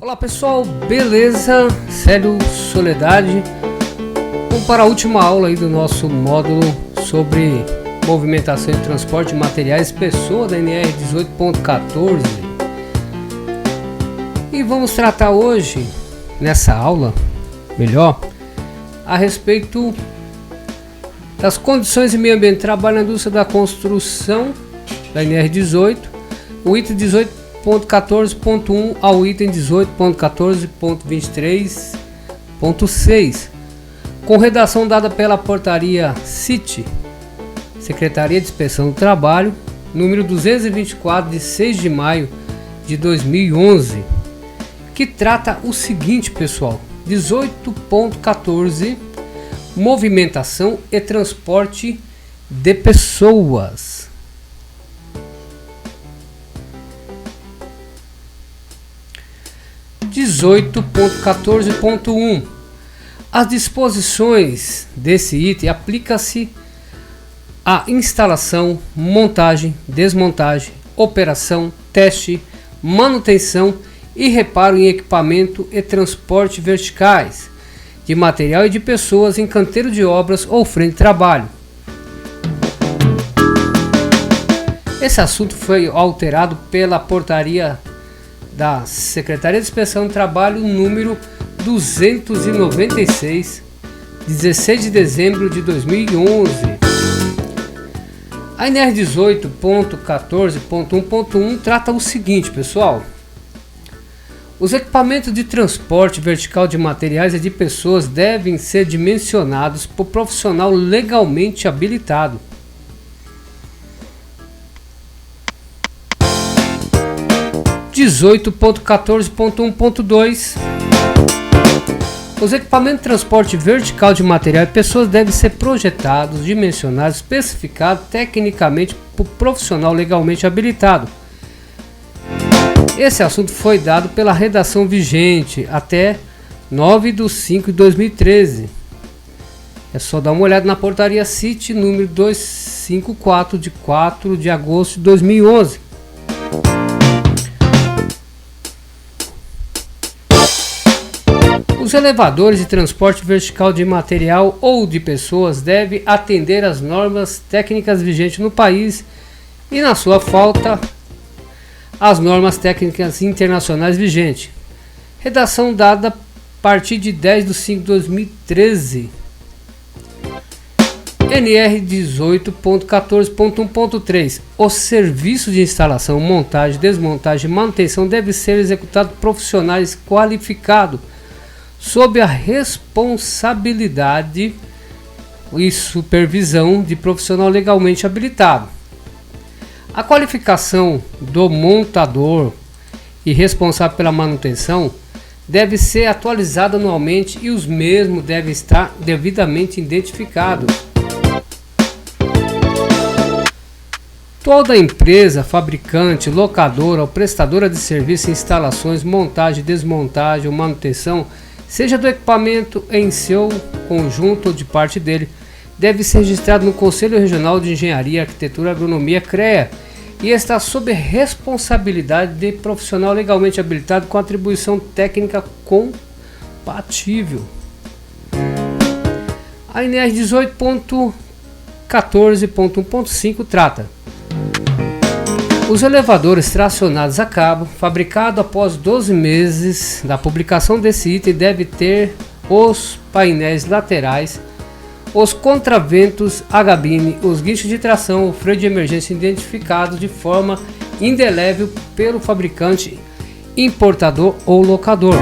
Olá pessoal, beleza? Célio Soledade. Vamos para a última aula aí do nosso módulo sobre movimentação e transporte de materiais, pessoa da NR 18.14. E vamos tratar hoje, nessa aula, a respeito das condições de meio ambiente de trabalho na indústria da construção da NR 18, o item 18.14.1 ao item 18.14.23.6, com redação dada pela portaria CIT, Secretaria de Inspeção do Trabalho, número 224, de 6 de maio de 2011, que trata o seguinte, pessoal: 18.14, movimentação e transporte de pessoas. (18.14.1) 18.14.1 As disposições desse item aplicam-se à instalação, montagem, desmontagem, operação, teste, manutenção e reparo em equipamento e transporte verticais de material e de pessoas em canteiro de obras ou frente de trabalho. Esse assunto foi alterado pela portaria da Secretaria de Inspeção do Trabalho número 296, 16 de dezembro de 2011. A NR 18.14.1.1 trata o seguinte, pessoal: os equipamentos de transporte vertical de materiais e de pessoas devem ser dimensionados por profissional legalmente habilitado. (18.14.1.2) Os equipamentos de transporte vertical de material e pessoas devem ser projetados, dimensionados, especificados tecnicamente por profissional legalmente habilitado. Esse assunto foi dado pela redação vigente até 9/5/2013. É só dar uma olhada na portaria CIT número 254 de 4 de agosto de 2011. Os elevadores de transporte vertical de material ou de pessoas devem atender às normas técnicas vigentes no país e, na sua falta, às normas técnicas internacionais vigentes. Redação dada a partir de 10/5/2013. NR 18.14.1.3 Os serviços de instalação, montagem, desmontagem e manutenção devem ser executados por profissionais qualificados sob a responsabilidade e supervisão de profissional legalmente habilitado. A qualificação do montador e responsável pela manutenção deve ser atualizada anualmente e os mesmos devem estar devidamente identificados. Toda empresa, fabricante, locadora ou prestadora de serviço, instalações, montagem, desmontagem ou manutenção, seja do equipamento em seu conjunto ou de parte dele, deve ser registrado no Conselho Regional de Engenharia, Arquitetura e Agronomia (CREA) e está sob responsabilidade de profissional legalmente habilitado com atribuição técnica compatível. A NR 18.14.1.5 trata: os elevadores tracionados a cabo, fabricado após 12 meses da publicação desse item, deve ter os painéis laterais, os contraventos, a gabine, os guinchos de tração, o freio de emergência identificados de forma indelével pelo fabricante, importador ou locador.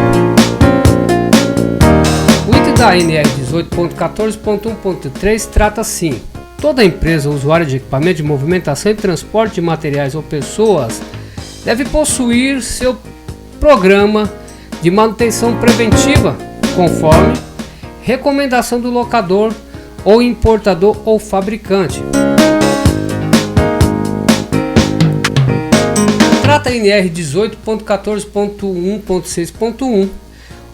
O item da NR 18.14.1.3 trata assim: toda empresa usuária de equipamento de movimentação e transporte de materiais ou pessoas deve possuir seu programa de manutenção preventiva, conforme recomendação do locador ou importador ou fabricante. Trata a NR 18.14.1.6.1.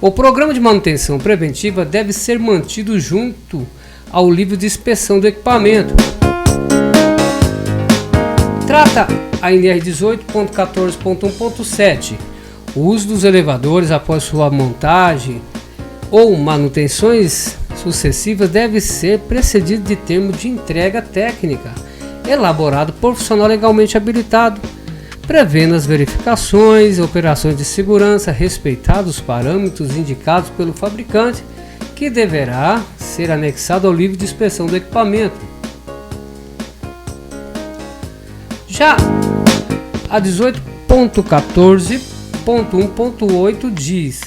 O programa de manutenção preventiva deve ser mantido junto ao livro de inspeção do equipamento. Trata a NR 18.14.1.7. O uso dos elevadores após sua montagem ou manutenções sucessivas deve ser precedido de termo de entrega técnica, elaborado por profissional legalmente habilitado, prevendo as verificações e operações de segurança, respeitados os parâmetros indicados pelo fabricante, que deverá ser anexado ao livro de inspeção do equipamento. Já a 18.14.1.8 diz: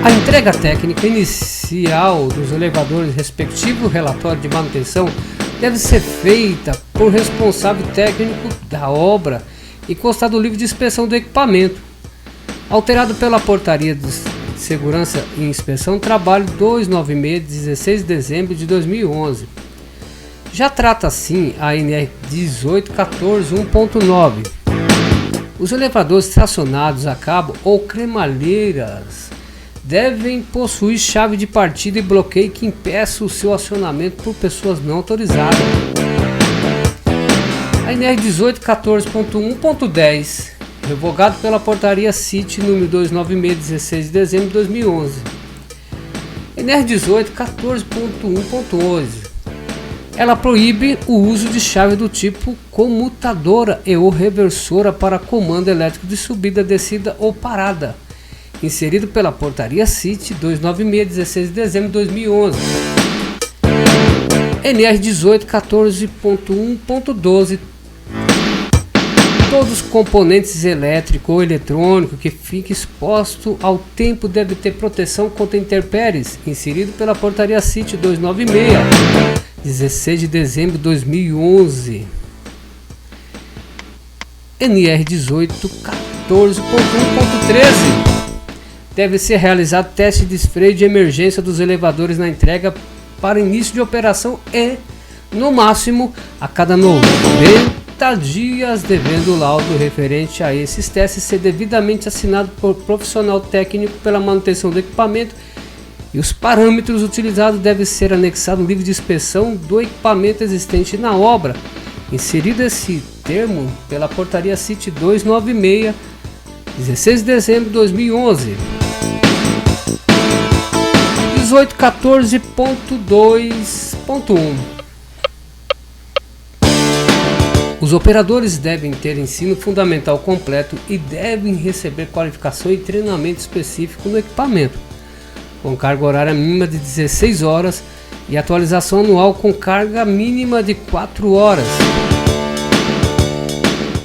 a entrega técnica inicial dos elevadores, respectivo relatório de manutenção, deve ser feita por responsável técnico da obra e constar do livro de inspeção do equipamento, alterado pela Portaria de Segurança e Inspeção Trabalho 296, de 16 de dezembro de 2011. Já trata assim a NR 18.14.1.9. Os elevadores tracionados a cabo ou cremalheiras devem possuir chave de partida e bloqueio que impeça o seu acionamento por pessoas não autorizadas. A NR 18.14.1.10, revogado pela Portaria CIT número 296, 16 de dezembro de 2011. NR 18.14.1.11. Ela proíbe o uso de chave do tipo comutadora e ou reversora para comando elétrico de subida, descida ou parada, inserido pela Portaria CIT 296, 16 de dezembro de 2011. NR 18.14.1.12. Todos os componentes elétrico ou eletrônico que fique exposto ao tempo deve ter proteção contra intempéries, inserido pela Portaria CIT 296, 16 de dezembro de 2011. NR 18.14.1.13. Deve ser realizado teste de freio de emergência dos elevadores na entrega para início de operação e, no máximo, a cada 90 dias, devendo o laudo referente a esses testes ser devidamente assinado por profissional técnico pela manutenção do equipamento, e os parâmetros utilizados devem ser anexados no livro de inspeção do equipamento existente na obra, inserido esse termo pela Portaria CIT 296, 16 de dezembro de 2011. 18.14.2.1. Os operadores devem ter ensino fundamental completo e devem receber qualificação e treinamento específico no equipamento, com carga horária mínima de 16 horas e atualização anual com carga mínima de 4 horas.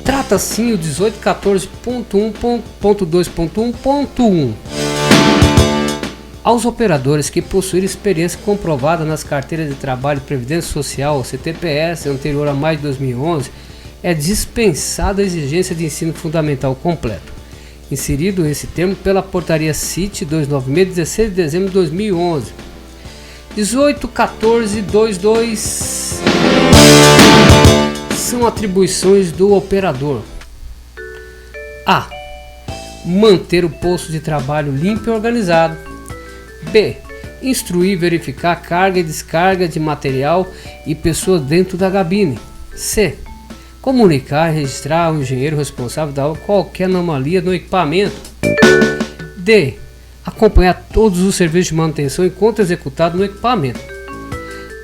Trata assim o 18.14.1.2.1.1. Aos operadores que possuírem experiência comprovada nas carteiras de trabalho e previdência social, CTPS, anterior a maio de 2011, é dispensada a exigência de ensino fundamental completo, inserido esse termo pela Portaria CIT 296, 16 de dezembro de 2011. 18.14.2.2 são atribuições do operador: a. Manter o posto de trabalho limpo e organizado. B. Instruir e verificar a carga e descarga de material e pessoas dentro da cabine. C. Comunicar e registrar ao engenheiro responsável da obra qualquer anomalia no equipamento. D. Acompanhar todos os serviços de manutenção enquanto executado no equipamento.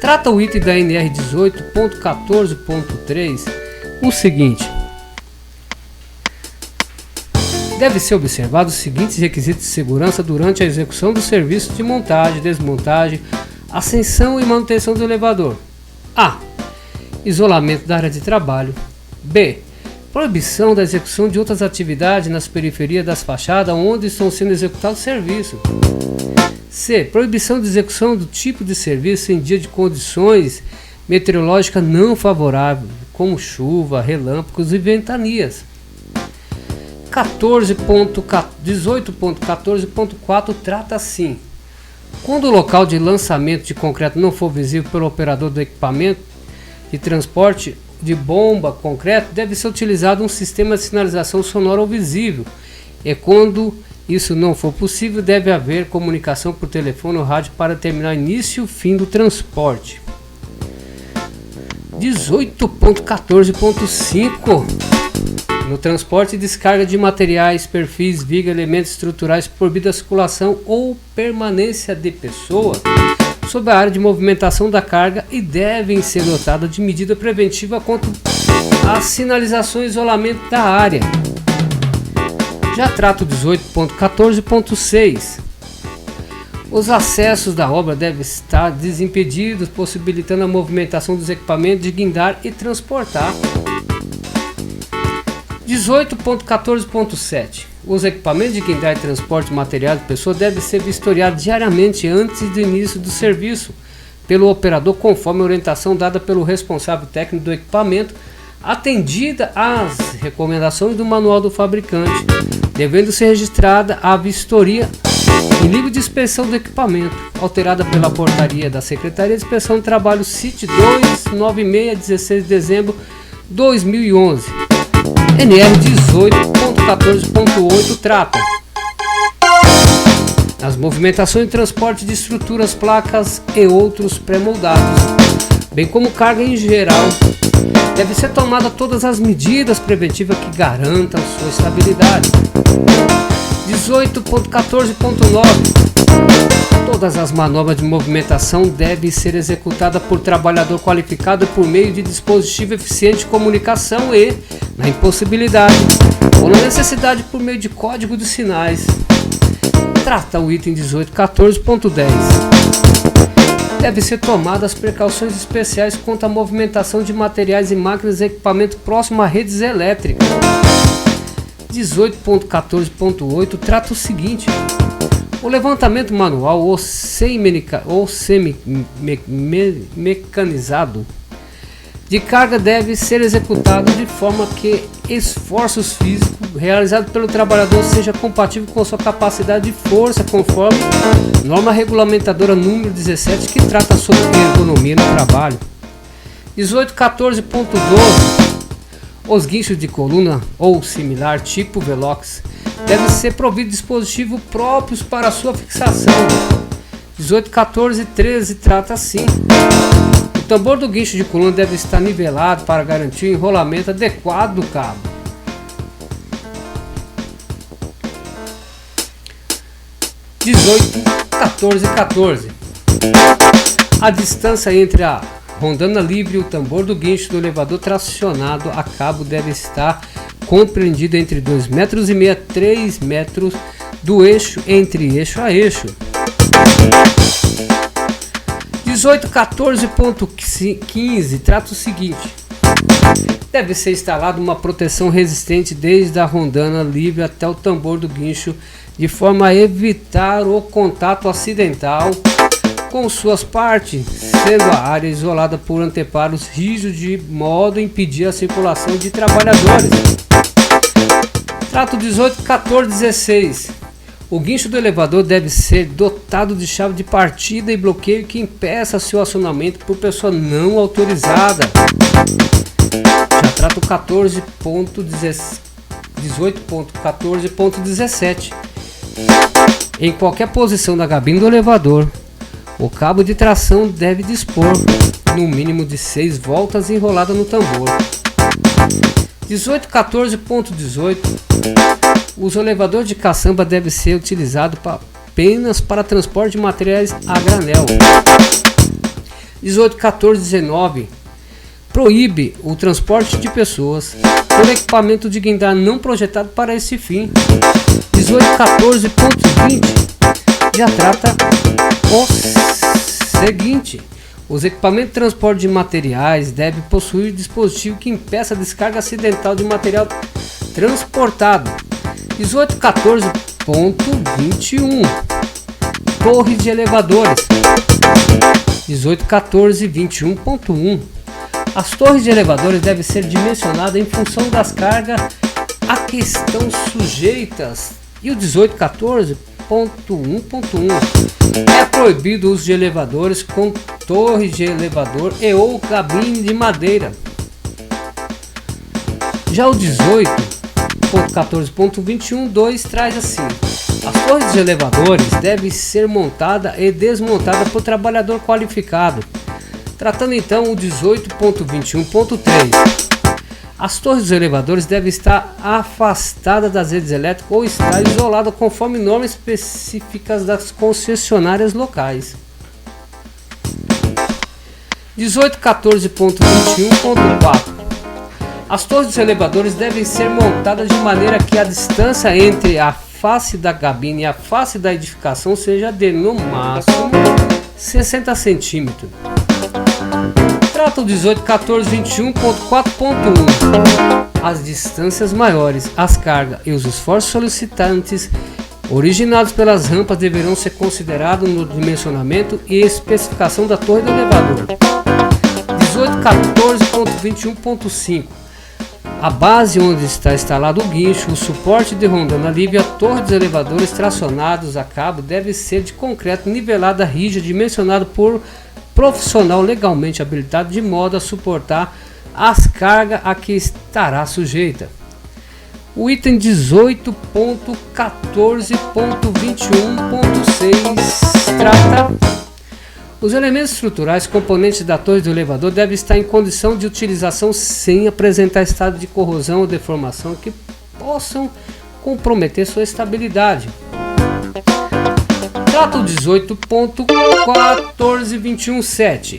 Trata o item da NR 18.14.3 o seguinte: deve ser observado os seguintes requisitos de segurança durante a execução do serviço de montagem, desmontagem, ascensão e manutenção do elevador. A. Isolamento da área de trabalho. B. Proibição da execução de outras atividades nas periferias das fachadas onde estão sendo executados serviços. C. Proibição de execução do tipo de serviço em dia de condições meteorológicas não favoráveis, como chuva, relâmpagos e ventanias. 18.14.4 trata assim: quando o local de lançamento de concreto não for visível pelo operador do equipamento de transporte de bomba concreto, deve ser utilizado um sistema de sinalização sonora ou visível, e quando isso não for possível, deve haver comunicação por telefone ou rádio para determinar início e fim do transporte. 18.14.5 No transporte e descarga de materiais, perfis, viga, elementos estruturais proibida a circulação ou permanência de pessoa sob a área de movimentação da carga e devem ser dotadas de medida preventiva contra a sinalização e isolamento da área. Já trata o 18.14.6. Os acessos da obra devem estar desimpedidos, possibilitando a movimentação dos equipamentos de guindar e transportar. 18.14.7. Os equipamentos de guindar e transporte de materiais de pessoa devem ser vistoriados diariamente antes do início do serviço pelo operador, conforme a orientação dada pelo responsável técnico do equipamento, atendida às recomendações do manual do fabricante, devendo ser registrada a vistoria em livro de inspeção do equipamento, alterada pela portaria da Secretaria de Inspeção do Trabalho CIT 296, 16 de dezembro de 2011. NR 18.14.8 trata as movimentações e transporte de estruturas, placas e outros pré-moldados, bem como carga em geral. Deve ser tomada todas as medidas preventivas que garantam sua estabilidade. 18.14.9. Todas as manobras de movimentação devem ser executadas por trabalhador qualificado por meio de dispositivo eficiente de comunicação e, na impossibilidade ou na necessidade, por meio de código de sinais. Trata o item 18.14.10. Devem ser tomadas precauções especiais contra a movimentação de materiais e máquinas e equipamentos próximos a redes elétricas. 18.14.8 trata o seguinte: o levantamento manual ou semi-mecanizado de carga deve ser executado de forma que esforços físicos realizados pelo trabalhador seja compatível com sua capacidade de força, conforme norma regulamentadora número 17, que trata sobre ergonomia no trabalho. 18.14.12. Os guinchos de coluna ou similar tipo Velox devem ser providos de dispositivos próprios para sua fixação. 18.14.13 trata assim: o tambor do guincho de coluna deve estar nivelado para garantir o enrolamento adequado do cabo. 18.14.14. A distância entre a rondana livre e o tambor do guincho do elevador tracionado a cabo deve estar compreendida entre 2,5 metros a 3 metros do eixo entre eixo a eixo. 18.14.15 trata o seguinte: deve ser instalada uma proteção resistente desde a rondana livre até o tambor do guincho, de forma a evitar o contato acidental com suas partes, sendo a área isolada por anteparos rígidos de modo a impedir a circulação de trabalhadores. Trato 18.14.16. O guincho do elevador deve ser dotado de chave de partida e bloqueio que impeça seu acionamento por pessoa não autorizada. Já trato 18.14.17. Em qualquer posição da cabine do elevador, o cabo de tração deve dispor no mínimo de 6 voltas enrolada no tambor. 18.14.18. Os elevadores de caçamba devem ser utilizados apenas para transporte de materiais a granel. 18.14.19. Proíbe o transporte de pessoas por equipamento de guindar não projetado para esse fim. 18.14.20 já trata o seguinte: os equipamentos de transporte de materiais devem possuir dispositivo que impeça a descarga acidental de material transportado. 18.14.21. Torres de elevadores. 18.14.21.1. As torres de elevadores devem ser dimensionadas em função das cargas a que estão sujeitas. E o 18.14.1.1 é proibido o uso de elevadores com torres de elevador e ou cabine de madeira. Já o 18.14.21.2 traz assim: as torres de elevadores devem ser montadas e desmontadas por trabalhador qualificado. Tratando então o 18.21.3. As torres dos elevadores devem estar afastadas das redes elétricas ou estar isoladas conforme normas específicas das concessionárias locais. 1814.21.4 As torres dos elevadores devem ser montadas de maneira que a distância entre a face da cabine e a face da edificação seja de, no máximo, 60 centímetros. Trata o 1814.21.4.1 As distâncias maiores, as cargas e os esforços solicitantes originados pelas rampas deverão ser considerados no dimensionamento e especificação da torre do elevador. 1814.21.5 A base onde está instalado o guincho, o suporte de rondana livre e a torre dos elevadores tracionados a cabo deve ser de concreto nivelada rígida dimensionado por profissional legalmente habilitado de modo a suportar as cargas a que estará sujeita. O item 18.14.21.6 trata: os elementos estruturais componentes da torre do elevador devem estar em condição de utilização sem apresentar estado de corrosão ou deformação que possam comprometer sua estabilidade. Trata o 18.14.21.7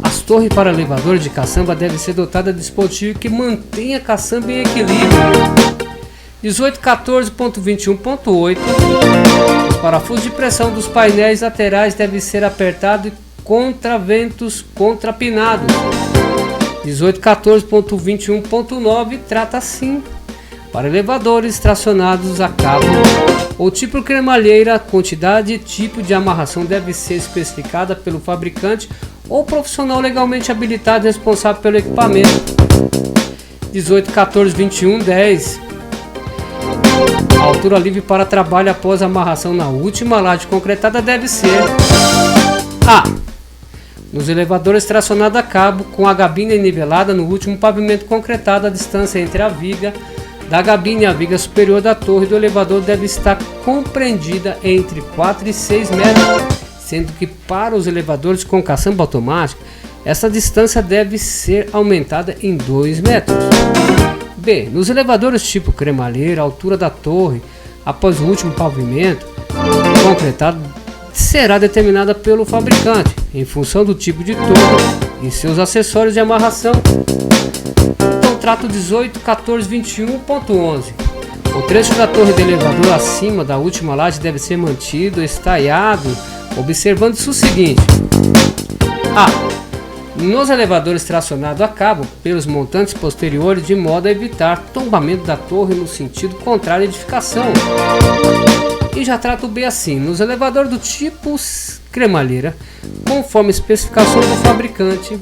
As torres para elevadores de caçamba devem ser dotadas de dispositivo que mantenha a caçamba em equilíbrio. 18.14.21.8 Os parafusos de pressão dos painéis laterais devem ser apertados e contraventos contrapinados. 18.14.21.9 trata assim: para elevadores tracionados a cabo ou tipo cremalheira, a quantidade e tipo de amarração deve ser especificada pelo fabricante ou profissional legalmente habilitado responsável pelo equipamento. 18.14.21.10 A altura livre para trabalho após a amarração na última laje concretada deve ser: A. Nos elevadores tracionados a cabo, com a gabina nivelada no último pavimento concretado, a distância entre a viga da gabina e a viga superior da torre do elevador deve estar compreendida entre 4 e 6 metros, sendo que para os elevadores com caçamba automática, essa distância deve ser aumentada em 2 metros. B. Nos elevadores tipo cremalheira, a altura da torre após o último pavimento concretado será determinada pelo fabricante, em função do tipo de torre e seus acessórios de amarração. Então trata o 18.14.21.11 O trecho da torre do elevador acima da última laje deve ser mantido estaiado, observando-se o seguinte: A. Nos elevadores tracionados a cabo pelos montantes posteriores, de modo a evitar tombamento da torre no sentido contrário à edificação. E já trata o B assim: nos elevadores do tipo cremalheira, conforme a especificação do fabricante.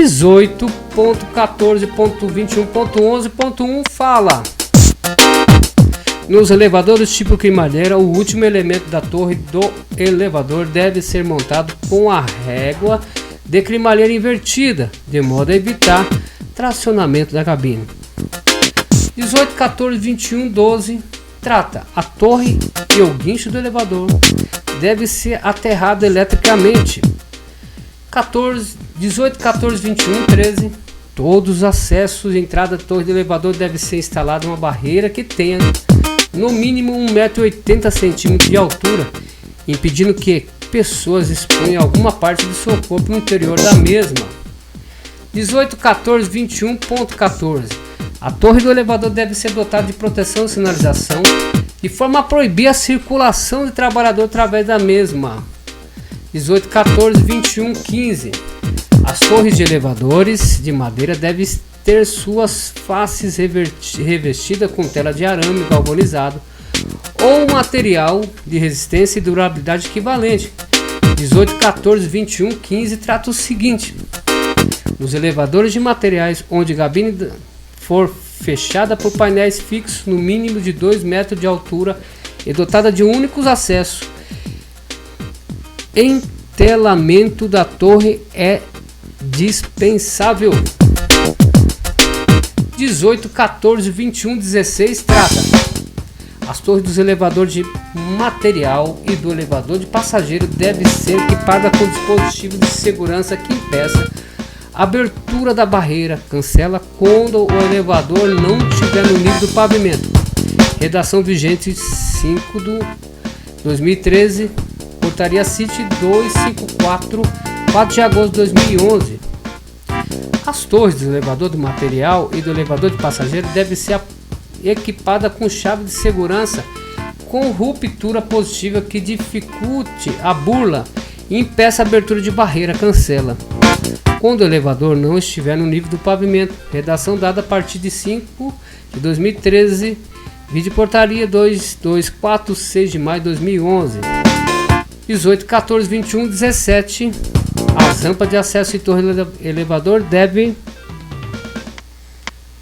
18.14.21.11.1 fala: nos elevadores tipo cremalheira, o último elemento da torre do elevador deve ser montado com a régua de cremalheira invertida, de modo a evitar tracionamento da cabine. 18.14.21.12 trata: a torre e o guincho do elevador deve ser aterrado eletricamente. 18.14.21.13 Todos os acessos e entrada da torre do elevador deve ser instalada uma barreira que tenha no mínimo 1,80 m de altura, impedindo que pessoas exponham alguma parte do seu corpo no interior da mesma. 18.14.21.14 A torre do elevador deve ser dotada de proteção e sinalização, de forma a proibir a circulação de trabalhador através da mesma. 18.14.21.15 As torres de elevadores de madeira devem ter suas faces revestidas com tela de arame galvanizado ou material de resistência e durabilidade equivalente. 18.14.21.15 trata o seguinte: nos elevadores de materiais onde a cabine for fechada por painéis fixos no mínimo de 2 metros de altura e dotada de um único acesso, entelamento da torre é dispensável. 18.14.21.16 trata: as torres dos elevadores de material e do elevador de passageiro devem ser equipadas com dispositivos de segurança que impeça Abertura da barreira, cancela quando o elevador não estiver no nível do pavimento. Redação vigente 5/2013, portaria CIT 254, 4 de agosto de 2011. As torres do elevador do material e do elevador de passageiro devem ser equipadas com chave de segurança com ruptura positiva que dificulte a burla e impeça a abertura de barreira, cancela quando o elevador não estiver no nível do pavimento. Redação dada a partir de 5/2013, vídeo portaria 2246 de maio de 2011. 18, 14, 21, 17. As rampas de acesso e torre do elevador devem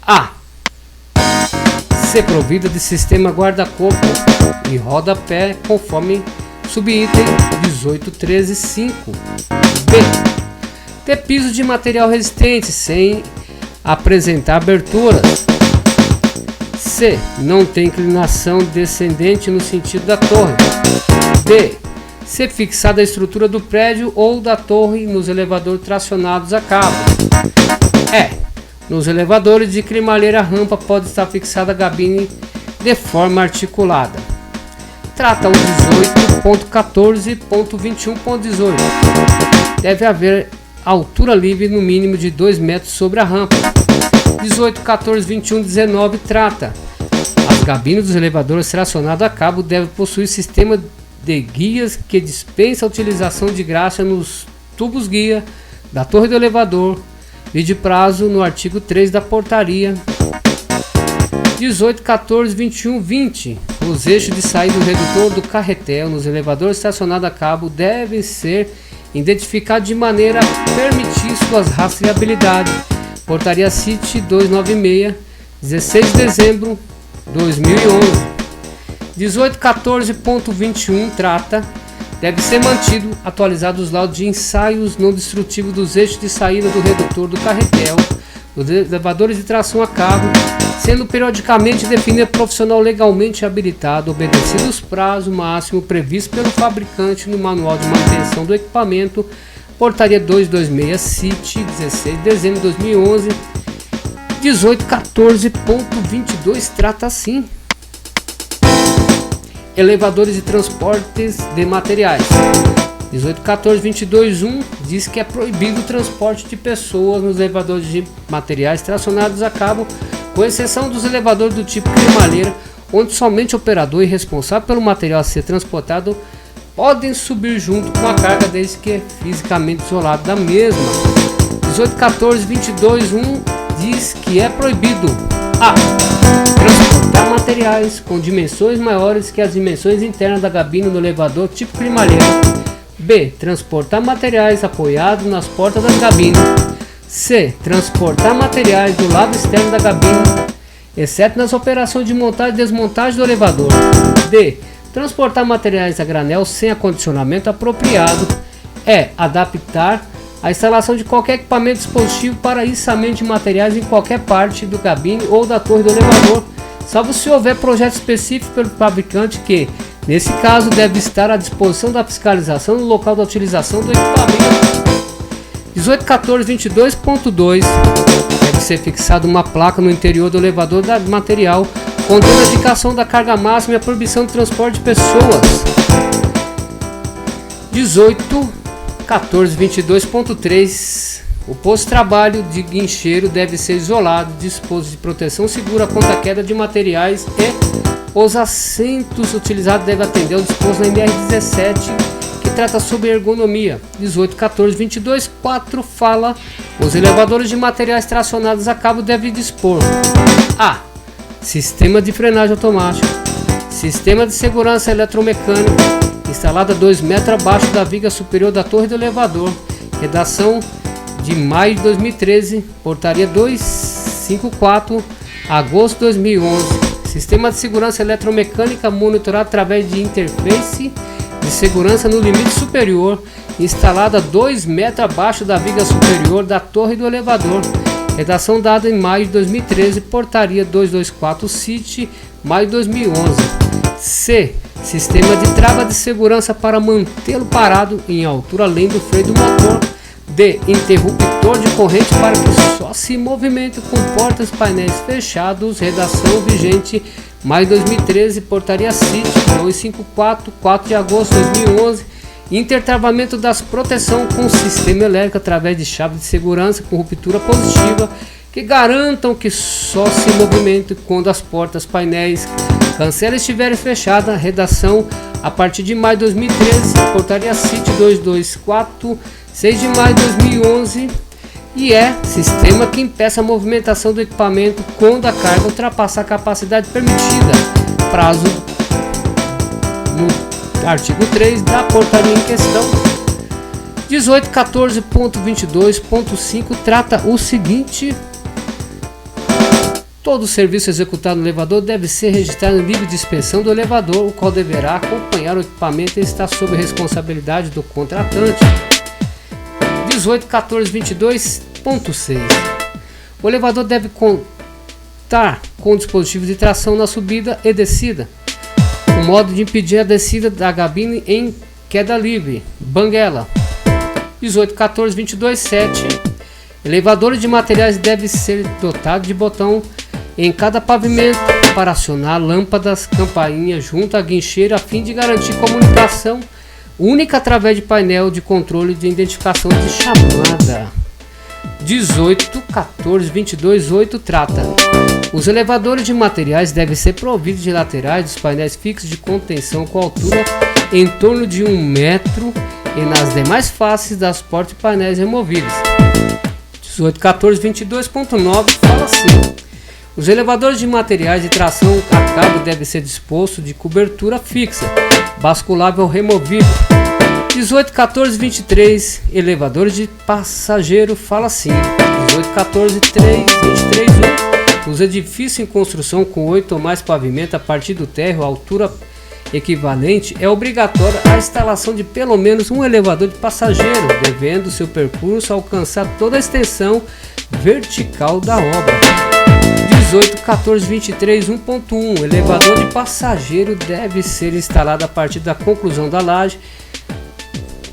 A. ser provida de sistema guarda-corpo e rodapé conforme subitem 18.13.5. B. ter piso de material resistente sem apresentar aberturas. C. não ter inclinação descendente no sentido da torre. D. ser fixada a estrutura do prédio ou da torre nos elevadores tracionados a cabo. E. nos elevadores de cremalheira a rampa pode estar fixada a gabine de forma articulada. Trata o 18.14.21.18. Deve haver altura livre no mínimo de 2 metros sobre a rampa. 18, 14, 21, 19 trata. As gabines dos elevadores tracionados a cabo devem possuir sistema de guias que dispensa a utilização de graxa nos tubos guia da torre do elevador, e de prazo no artigo 3 da portaria. 18, 14, 21, 20. Os eixos de saída do redutor do carretel nos elevadores estacionados a cabo devem ser identificados de maneira a permitir sua rastreabilidade. Portaria CIT 296, 16 de dezembro de 2011. 18.14.21 trata. Deve ser mantido atualizado os laudos de ensaios não destrutivos dos eixos de saída do redutor do carretel, dos elevadores de tração a cabo, sendo periodicamente definido profissional legalmente habilitado, obedecido os prazos máximos previstos pelo fabricante no Manual de Manutenção do Equipamento, Portaria 226 CIT, 16 de dezembro de 2011. 18.14.22 trata assim. Elevadores e transportes de materiais. 18.14.22.1 diz que é proibido o transporte de pessoas nos elevadores de materiais tracionados a cabo, com exceção dos elevadores do tipo cremalheira, onde somente o operador e responsável pelo material a ser transportado podem subir junto com a carga, desde que é fisicamente isolado da mesma. 18.14.22.1 diz que é proibido a transportar materiais com dimensões maiores que as dimensões internas da gabine do elevador tipo cremalheira. B. transportar materiais apoiados nas portas das gabines. C. transportar materiais do lado externo da gabine, exceto nas operações de montagem e desmontagem do elevador. D. transportar materiais a granel sem acondicionamento apropriado. E. adaptar a instalação de qualquer equipamento dispositivo para içamento de materiais em qualquer parte do gabine ou da torre do elevador, salvo se houver projeto específico pelo fabricante que, nesse caso, deve estar à disposição da fiscalização no local da utilização do equipamento. 18.14.22.2 deve ser fixada uma placa no interior do elevador da material contendo a indicação da carga máxima e a proibição de transporte de pessoas. 18.14.22.3 o posto de trabalho de guincheiro deve ser isolado, disposto de proteção segura contra a queda de materiais e os assentos utilizados devem atender ao disposto na NR17, que trata sobre ergonomia. 18.14.22.4 fala: os elevadores de materiais tracionados a cabo devem dispor a sistema de frenagem automática, sistema de segurança eletromecânica instalado a 2 metros abaixo da viga superior da torre do elevador. Redação de maio de 2013, portaria 254, agosto de 2011. Sistema de segurança eletromecânica monitorado através de interface de segurança no limite superior, instalado a 2 metros abaixo da viga superior da torre do elevador. Redação dada em maio de 2013, portaria 224 CIT, maio de 2011. C. Sistema de trava de segurança para mantê-lo parado em altura além do freio do motor. D. Interruptor de corrente para que só se movimente com portas e painéis fechados. Redação vigente maio 2013, portaria CIT 254, 4 de agosto de 2011. Intertravamento das proteção com sistema elétrico através de chave de segurança com ruptura positiva que garantam que só se movimente quando as portas, painéis, cancelas estiverem fechadas. Redação a partir de maio de 2013, portaria CIT 224, 6 de maio de 2011. E é sistema que impeça a movimentação do equipamento quando a carga ultrapassar a capacidade permitida. Prazo no artigo 3 da portaria em questão. 1814.22.5 trata o seguinte: todo serviço executado no elevador deve ser registrado no livro de inspeção do elevador, o qual deverá acompanhar o equipamento e está sob responsabilidade do contratante. 1814.22.6 o elevador deve contar com dispositivos de tração na subida e descida, o modo de impedir a descida da cabine em queda livre, banguela. 1814.22.7 elevadores de materiais devem ser dotados de botão em cada pavimento para acionar lâmpadas, campainha junto à guincheira a fim de garantir comunicação única através de painel de controle de identificação de chamada. 1814.22.8 trata: os elevadores de materiais devem ser providos de laterais dos painéis fixos de contenção com altura em torno de 1 metro e nas demais faces das portas e painéis removíveis. 1814.22.9 fala assim: os elevadores de materiais de tração a cabo devem ser dispostos de cobertura fixa, basculável ou removível. 1814.23 elevadores de passageiro fala assim: 1814.23.1 os edifícios em construção com 8 ou mais pavimentos a partir do térreo, altura equivalente, é obrigatória a instalação de pelo menos um elevador de passageiro, devendo seu percurso alcançar toda a extensão vertical da obra. 1814.23.1.1 elevador de passageiro deve ser instalado a partir da conclusão da laje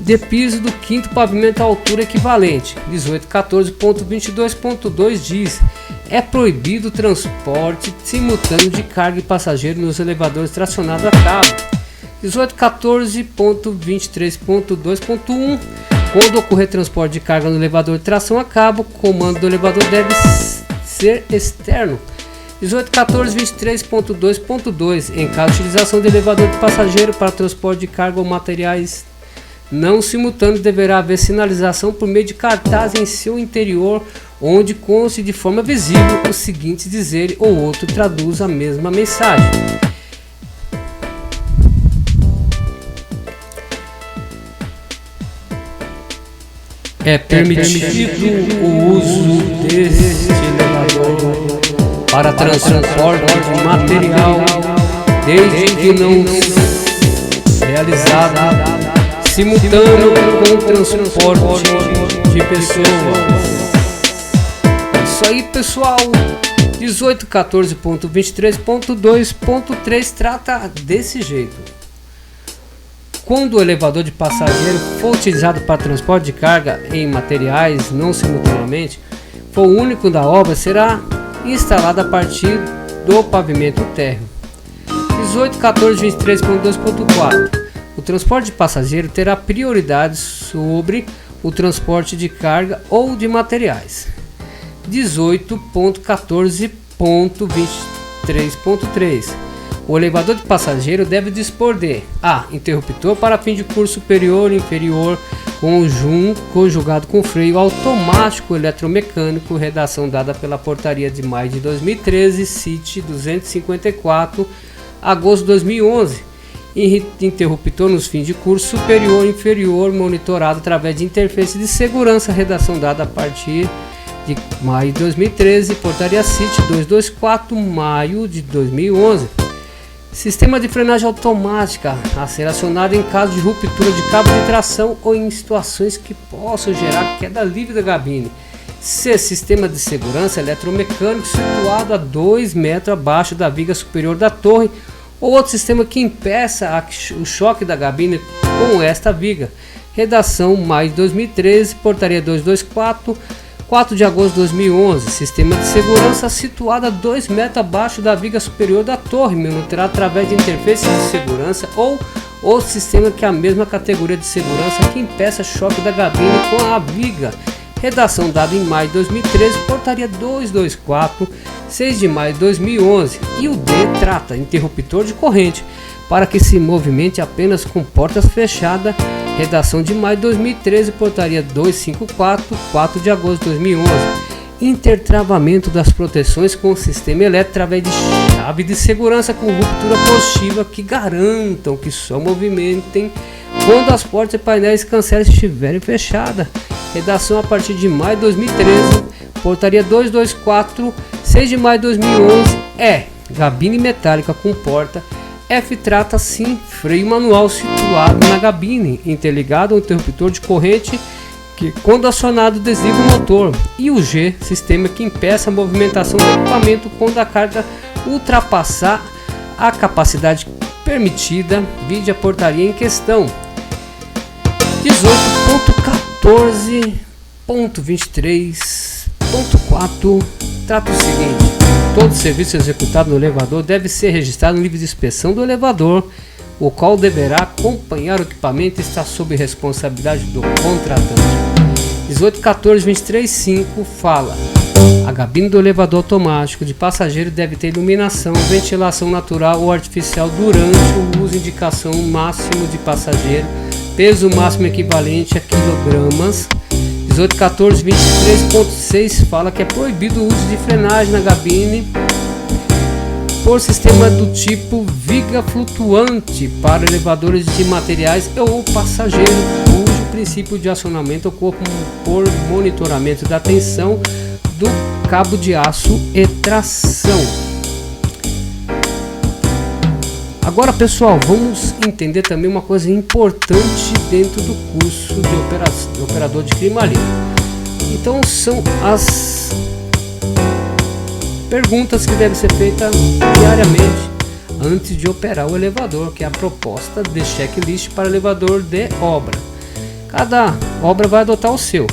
de piso do quinto pavimento à altura equivalente. 1814.22.2 diz: é proibido o transporte simultâneo de carga e passageiro nos elevadores tracionados a cabo. 1814.23.2.1 quando ocorrer transporte de carga no elevador de tração a cabo, o comando do elevador deve ser externo. 1814.23.2.2 em caso de utilização de elevador de passageiro para transporte de carga ou materiais não simultâneo, deverá haver sinalização por meio de cartaz em seu interior, onde conste de forma visível o seguinte dizer ou outro traduz a mesma mensagem. É permitido o uso deste elevador para transporte de material, desde que não realizado simultâneo com o transporte de pessoas. Isso aí, pessoal. 1814.23.2.3 trata desse jeito: quando o elevador de passageiro for utilizado para transporte de carga em materiais não simultaneamente, for o único da obra, será instalado a partir do pavimento térreo. 1814.23.2.4 o transporte de passageiro terá prioridade sobre o transporte de carga ou de materiais. 18.14.23.3 o elevador de passageiro deve dispor de: a. interruptor para fim de curso superior e inferior conjugado com freio automático eletromecânico, redação dada pela portaria de maio de 2013, CIT 254, agosto de 2011. Interruptor nos fins de curso superior e inferior monitorado através de interface de segurança, redação dada a partir de maio de 2013, portaria CIT 224, maio de 2011. Sistema de frenagem automática a ser acionado em caso de ruptura de cabo de tração ou em situações que possam gerar queda livre da cabine. C. Sistema de segurança eletromecânico situado a 2 metros abaixo da viga superior da torre ou outro sistema que impeça o choque da cabine com esta viga. Redação maio de 2013, portaria 224, 4 de agosto de 2011. Sistema de segurança situado a 2 metros abaixo da viga superior da torre, monitorado através de interface de segurança ou sistema que é a mesma categoria de segurança que impeça choque da gabine com a viga. Redação dada em maio de 2013, portaria 224, 6 de maio de 2011. E o D trata interruptor de corrente para que se movimente apenas com portas fechadas. Redação de maio de 2013, portaria 254, 4 de agosto de 2011. Intertravamento das proteções com o sistema elétrico através de chave de segurança com ruptura positiva que garantam que só movimentem quando as portas e painéis cancelados estiverem fechadas. Redação a partir de maio de 2013, portaria 224, 6 de maio de 2011. Gabine metálica com porta. F trata sim freio manual situado na gabine, interligado ao interruptor de corrente que, quando acionado, desliga o motor. E o G, sistema que impeça a movimentação do equipamento quando a carga ultrapassar a capacidade permitida, vide a portaria em questão. 18.14.23.4 trata o seguinte: todo serviço executado no elevador deve ser registrado no livro de inspeção do elevador, o qual deverá acompanhar o equipamento e está sob responsabilidade do contratante. 18.14.23.5 fala: a gabine do elevador automático de passageiro deve ter iluminação, ventilação natural ou artificial durante o uso, indicação máximo de passageiro, peso máximo equivalente a quilogramas. 18.14.23.6 fala que é proibido o uso de frenagem na gabine por sistema do tipo viga flutuante para elevadores de materiais ou passageiro, cujo princípio de acionamento ocorre por monitoramento da tensão do cabo de aço e tração. Agora, pessoal, vamos entender também uma coisa importante dentro do curso de operador de clima livre. Então, são as perguntas que devem ser feitas diariamente antes de operar o elevador, que é a proposta de checklist para elevador de obra. Cada obra vai adotar o seu.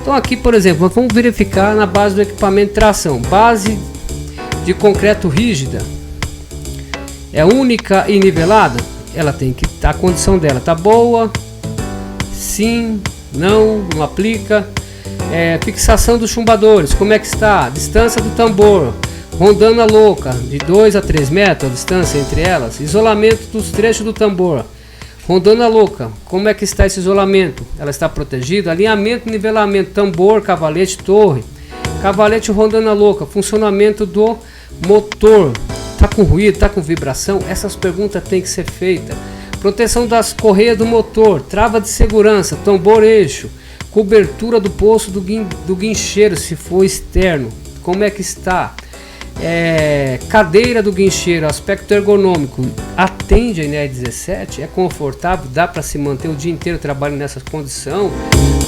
Então, aqui, por exemplo, vamos verificar na base do equipamento de tração. Base de concreto rígida. É única e nivelada? Ela tem que a condição dela tá boa, sim, não aplica. Fixação dos chumbadores, como é que está? Distância do tambor, rondana louca, de 2 a 3 metros a distância entre elas. Isolamento dos trechos do tambor, rondana louca, como é que está esse isolamento? Ela está protegida? Alinhamento, nivelamento, tambor, cavalete, torre, cavalete, rondana louca, funcionamento do motor. Tá com ruído, tá com vibração? Essas perguntas têm que ser feitas. Proteção das correias do motor, trava de segurança, tambor eixo, cobertura do poço do guincheiro, se for externo, como é que está? Cadeira do guincheiro, aspecto ergonômico, atende a INR 17, é confortável, dá para se manter o dia inteiro trabalhando nessa condição.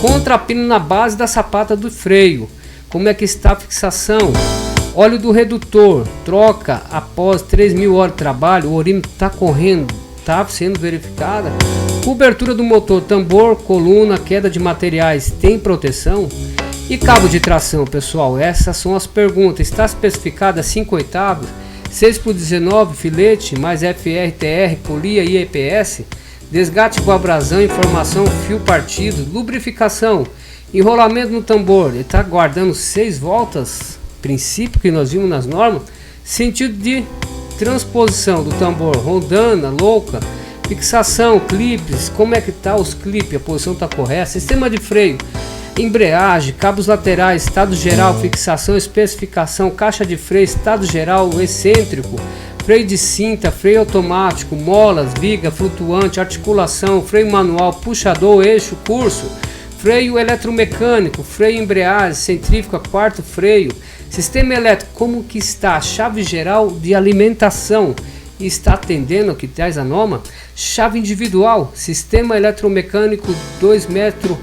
Contrapino na base da sapata do freio, como é que está a fixação? Óleo do redutor, troca após 3.000 horas de trabalho, o orímetro está correndo, está sendo verificada. Cobertura do motor, tambor, coluna, queda de materiais, tem proteção? E cabo de tração, pessoal, essas são as perguntas. Está especificada 5/8, 6/19, filete, mais FRTR, polia e EPS, desgaste com abrasão, informação, fio partido, lubrificação, enrolamento no tambor, ele está guardando 6 voltas, princípio que nós vimos nas normas. Sentido de transposição do tambor, rondana, louca, fixação, clipes, como é que tá os clipes, a posição está correta, sistema de freio, embreagem, cabos laterais, estado geral, fixação, especificação, caixa de freio, estado geral, excêntrico, freio de cinta, freio automático, molas, viga, flutuante, articulação, freio manual, puxador, eixo, curso, freio eletromecânico, freio embreagem, centrífuga, quarto freio, sistema elétrico, como que está a chave geral de alimentação e está atendendo ao que traz a norma, chave individual, sistema eletromecânico 2 metros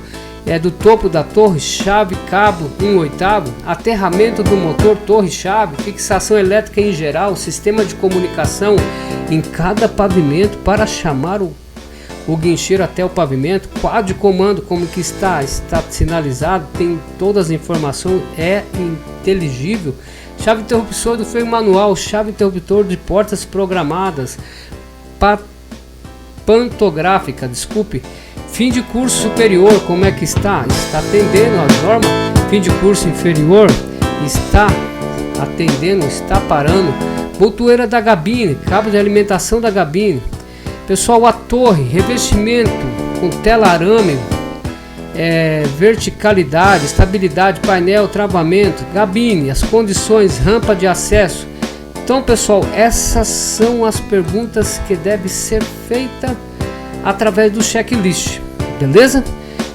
do topo da torre, chave, cabo 1/8, aterramento do motor, torre, chave, fixação elétrica em geral, sistema de comunicação em cada pavimento para chamar o o guincheiro até o pavimento, quadro de comando como que está sinalizado, tem todas as informações, é inteligível, chave interruptor do freio manual, chave interruptor de portas programadas, pantográfica, fim de curso superior, como é que está atendendo as normas, fim de curso inferior, está atendendo, está parando, botoeira da gabine, cabo de alimentação da gabine, pessoal, a torre, revestimento com tela arame, verticalidade, estabilidade, painel, travamento, gabine, as condições, rampa de acesso. Então, pessoal, essas são as perguntas que devem ser feitas através do checklist, beleza?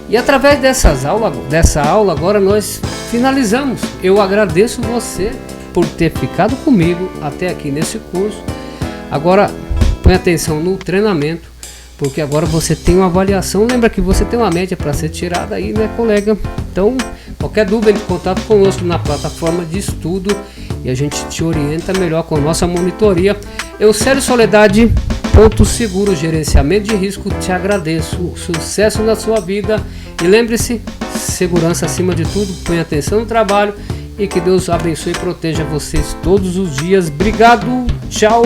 E através dessa aula agora nós finalizamos. Eu agradeço você por ter ficado comigo até aqui nesse curso. Agora põe atenção no treinamento, porque agora você tem uma avaliação. Lembra que você tem uma média para ser tirada aí, né, colega? Então, qualquer dúvida, entre em contato conosco na plataforma de estudo e a gente te orienta melhor com a nossa monitoria. Eusélio Soledade, Porto Seguro, gerenciamento de risco, te agradeço. Sucesso na sua vida e lembre-se, segurança acima de tudo, põe atenção no trabalho e que Deus abençoe e proteja vocês todos os dias. Obrigado, tchau!